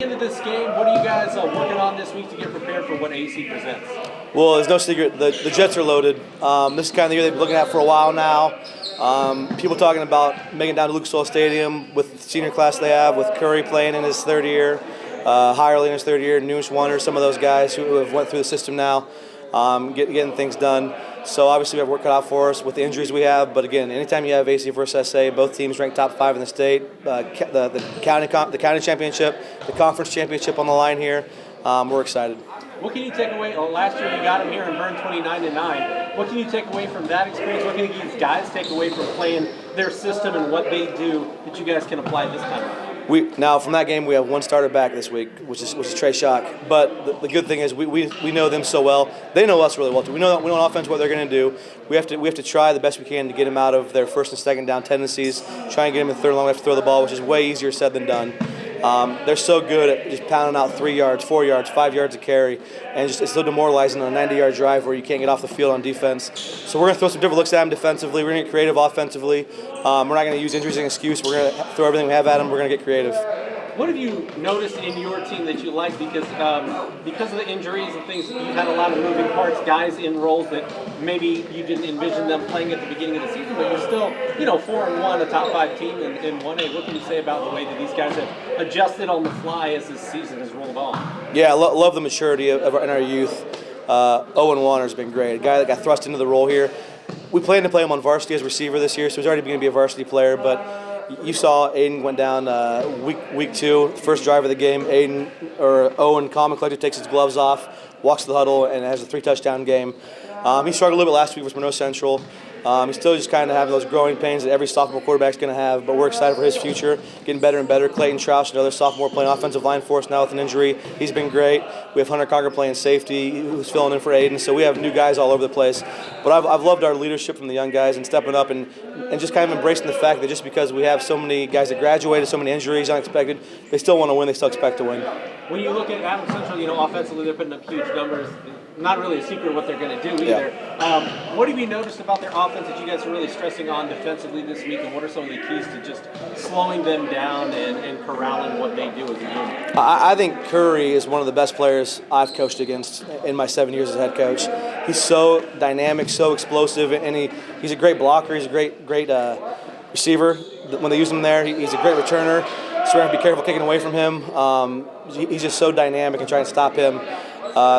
End of this game, what are you guys working on this week to get prepared for what AC presents? Well, there's no secret. The Jets are loaded. This is kind of the year they've been looking at for a while now. People talking about making it down to Lucas Oil Stadium with the senior class they have, with Curry playing in his third year, Hirely in his third year, Newish Wonder, some of those guys who have went through the system now, getting things done. So obviously we have work cut out for us with the injuries we have. But again, anytime you have AC versus SA, both teams ranked top 5 in the state. The county championship, the conference championship on the line here. We're excited. What can you take away? Well, last year you got them here and burned 29-9. What can you take away from that experience? What can these guys take away from playing their system and what they do that you guys can apply this time? Now from that game we have one starter back this week, which is Trey Schock. But the good thing is we know them so well. They know us really well too. We know on offense what they're going to do. We have to try the best we can to get them out of their first and second down tendencies. Try and get them in third and long. We have to throw the ball, which is way easier said than done. They're so good at just pounding out 3 yards, 4 yards, 5 yards of carry, and it's so demoralizing on a 90-yard drive where you can't get off the field on defense. So we're going to throw some different looks at them defensively. We're going to get creative offensively. We're not going to use injuries as an excuse. We're going to throw everything we have at them. We're going to get creative. What have you noticed in your team that you like? Because of the injuries and things, you've had a lot of moving parts, guys in roles that maybe you didn't envision them playing at the beginning of the season, but you're still, 4-1, a top 5 team in 1A. What can you say about the way that these guys have adjusted on the fly as this season has rolled on? Yeah, I love the maturity in our youth. Owen Warner's been great, a guy that got thrust into the role here. We plan to play him on varsity as receiver this year, so he's already going to be a varsity player, but you saw Aiden went down week 2, first drive of the game. Owen, calm and collected, takes his gloves off, walks to the huddle, and has a 3-touchdown game. He struggled a little bit last week with Monroe Central. He's still just kind of having those growing pains that every sophomore quarterback's going to have, but we're excited for his future, getting better and better. Clayton Troush, another sophomore, playing offensive line for us now with an injury. He's been great. We have Hunter Conger playing safety, who's filling in for Aiden, so we have new guys all over the place. But I've loved our leadership from the young guys and stepping up and just kind of embracing the fact that just because we have so many guys that graduated, so many injuries, unexpected, they still want to win, they still expect to win. When you look at Adams Central, offensively they're putting up huge numbers. Not really a secret what they're going to do either. Yeah. What have you noticed about their offense that you guys are really stressing on defensively this week, and what are some of the keys to just slowing them down and corralling what they do as a unit? I think Curry is one of the best players I've coached against in my 7 years as head coach. He's so dynamic, so explosive, and he's a great blocker. He's a great receiver. When they use him there, he's a great returner. So we have to be careful kicking away from him. He's just so dynamic and trying to stop him.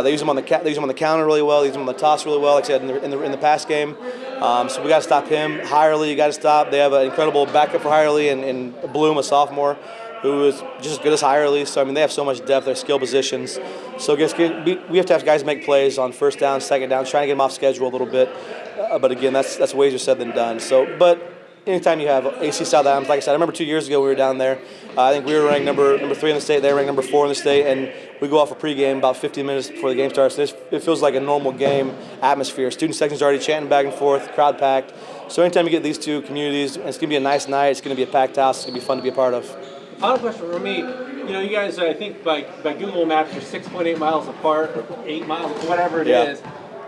They use him on the counter really well. They use him on the toss really well, like I said in the pass game. So we got to stop him. Hirely, you got to stop. They have an incredible backup for Hirely and Bloom, a sophomore, who is just as good as Hirely. So they have so much depth. Their skill positions. So we have to have guys make plays on first down, second down, trying to get them off schedule a little bit. But again, that's way easier said than done. But anytime you have AC South Adams, like I said, I remember 2 years ago we were down there. I think we were ranked number 3 in the state. They were ranked number 4 in the state, and we go off a pregame about 15 minutes before the game starts. It feels like a normal game atmosphere. Student section's already chanting back and forth, crowd packed. So anytime you get these two communities, it's going to be a nice night. It's going to be a packed house. It's going to be fun to be a part of. Final question for me. You guys, I think by Google Maps, you're 6.8 miles apart, or 8 miles, whatever it is.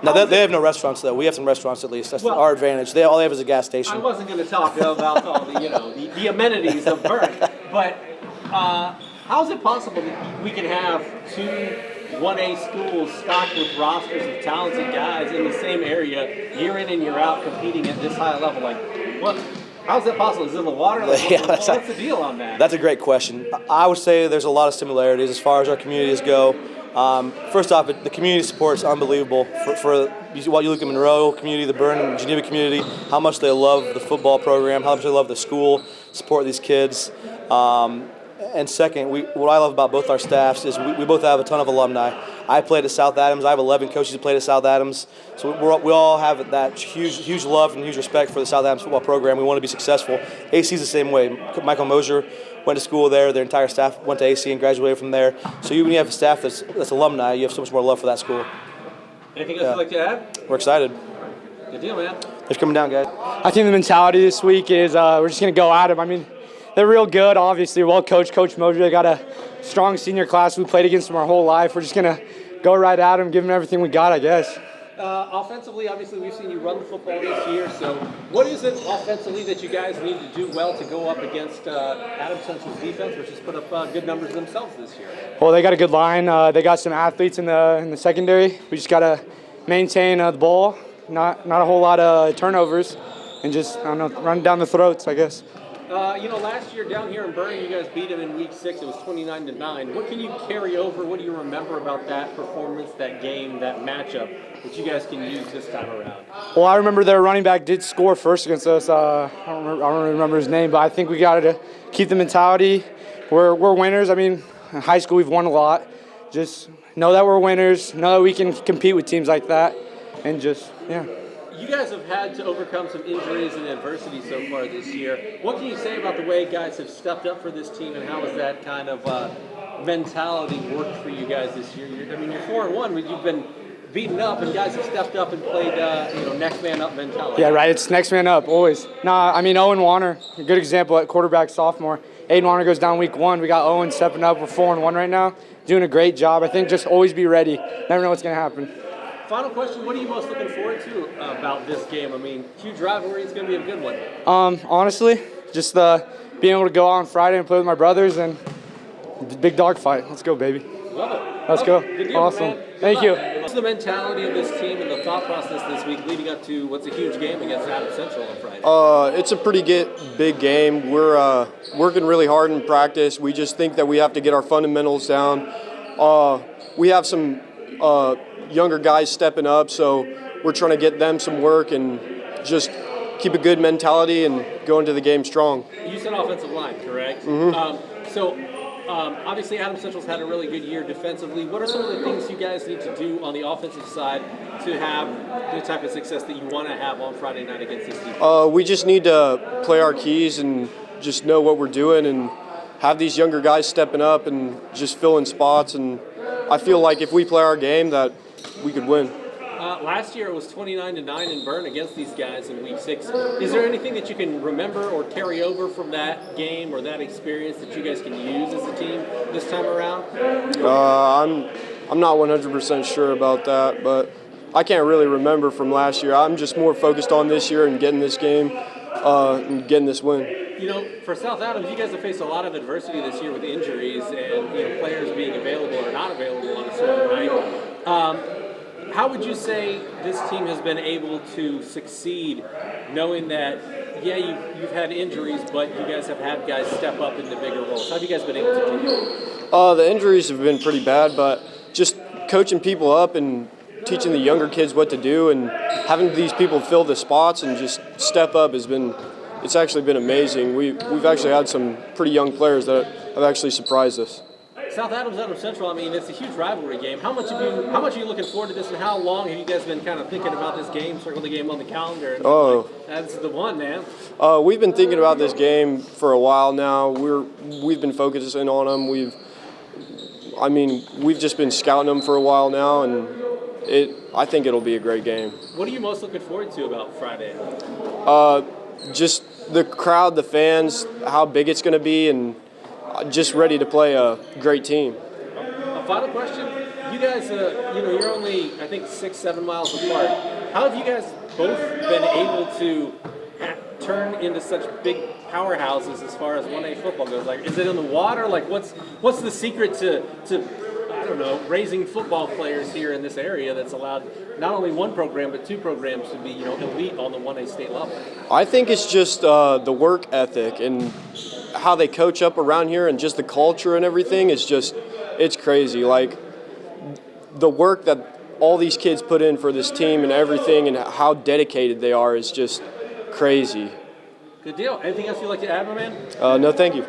No, they have no restaurants though. We have some restaurants at least. That's our advantage. All they have is a gas station. I wasn't going to talk about all the amenities of Burke, but how is it possible that we can have 2 1A schools stocked with rosters of talented guys in the same area, year in and year out, competing at this high level? How is that possible? Is it in the water? What's the deal on that? That's a great question. I would say there's a lot of similarities as far as our communities go. First off, the community support is unbelievable. For what you look at Monroe community, the Byrne and Geneva community, how much they love the football program, how much they love the school, support these kids. And second, what I love about both our staffs is we both have a ton of alumni. I played at South Adams. I have 11 coaches who played at South Adams. So we all have that huge love and huge respect for the South Adams football program. We want to be successful. AC is the same way. Michael Moser went to school there. Their entire staff went to AC and graduated from there. So when you have a staff that's alumni, you have so much more love for that school. Anything else you'd like to add? We're excited. Good deal, man. Thanks for coming down, guys. I think the mentality this week is we're just going to go at them. They're real good, obviously, well coached. Coach Moser, they got a strong senior class. We played against them our whole life. We're just going to go right at them, give them everything we got, I guess. Offensively, obviously, we've seen you run the football this year. So, what is it offensively that you guys need to do well to go up against Adams Central's defense, which has put up good numbers themselves this year? Well, they got a good line. They got some athletes in the secondary. We just got to maintain the ball, not a whole lot of turnovers, and just, I don't know, run down the throats, I guess. Last year down here in Bernie, you guys beat them in Week 6. It was 29-9. What can you carry over? What do you remember about that performance, that game, that matchup that you guys can use this time around? Well, I remember their running back did score first against us. I don't remember his name, but I think we got to keep the mentality. We're winners. I mean, in high school we've won a lot. Just know that we're winners. Know that we can compete with teams like that, and just yeah. You guys have had to overcome some injuries and adversity so far this year. What can you say about the way guys have stepped up for this team, and how has that kind of mentality worked for you guys this year? You're 4-1, but you've been beaten up, and guys have stepped up and played, next man up mentality. Yeah, right. It's next man up always. Owen Warner, a good example at quarterback, sophomore. Aiden Warner goes down Week 1. We got Owen stepping up. We're 4-1 right now, doing a great job. I think just always be ready. Never know what's gonna happen. Final question, what are you most looking forward to about this game? I mean, huge rivalry, it's going to be a good one. Honestly, just being able to go out on Friday and play with my brothers and big dog fight. Let's go, baby. Love it. Let's go. Good deal, Awesome. Man. Thank you. What's the mentality of this team and the thought process this week leading up to what's a huge game against Adams Central on Friday? It's a pretty big game. We're working really hard in practice. We just think that we have to get our fundamentals down. We have some younger guys stepping up, so we're trying to get them some work and just keep a good mentality and go into the game strong. You said offensive line, correct? Obviously Adams Central's had a really good year defensively. What are some of the things you guys need to do on the offensive side to have the type of success that you want to have on Friday night against this defense? We just need to play our keys and just know what we're doing and have these younger guys stepping up and just filling spots. And I feel like if we play our game that we could win. Last year it was 29-9 in Bern against these guys in Week 6. Is there anything that you can remember or carry over from that game or that experience that you guys can use as a team this time around? I'm not 100% sure about that, but I can't really remember from last year. I'm just more focused on this year and getting this game and getting this win. For South Adams, you guys have faced a lot of adversity this year with injuries and players being available or not available on a certain night. How would you say this team has been able to succeed, knowing that, you've had injuries, but you guys have had guys step up into bigger roles? How have you guys been able to do that? The injuries have been pretty bad, but just coaching people up and teaching the younger kids what to do and having these people fill the spots and just step up it's actually been amazing. We've actually had some pretty young players that have actually surprised us. South Adams, Adams Central, it's a huge rivalry game. How much are you looking forward to this, and how long have you guys been kind of thinking about this game, circle the game on the calendar? And that's the one, man. We've been thinking about this game for a while now. We've been focusing on them. We've just been scouting them for a while now, and I think it'll be a great game. What are you most looking forward to about Friday? Just the crowd, the fans, how big it's going to be, and just ready to play a great team. A final question. You guys, you're only, I think, 6-7 miles apart. How have you guys both been able to turn into such big powerhouses as far as 1A football goes? Like, is it in the water? Like, what's the secret to I don't know, raising football players here in this area that's allowed not only one program but two programs to be, elite on the 1A state level? I think it's just the work ethic and how they coach up around here and just the culture and everything is it's crazy. Like, the work that all these kids put in for this team and everything and how dedicated they are is just crazy. Good deal. Anything else you'd like to add, my man? No, thank you.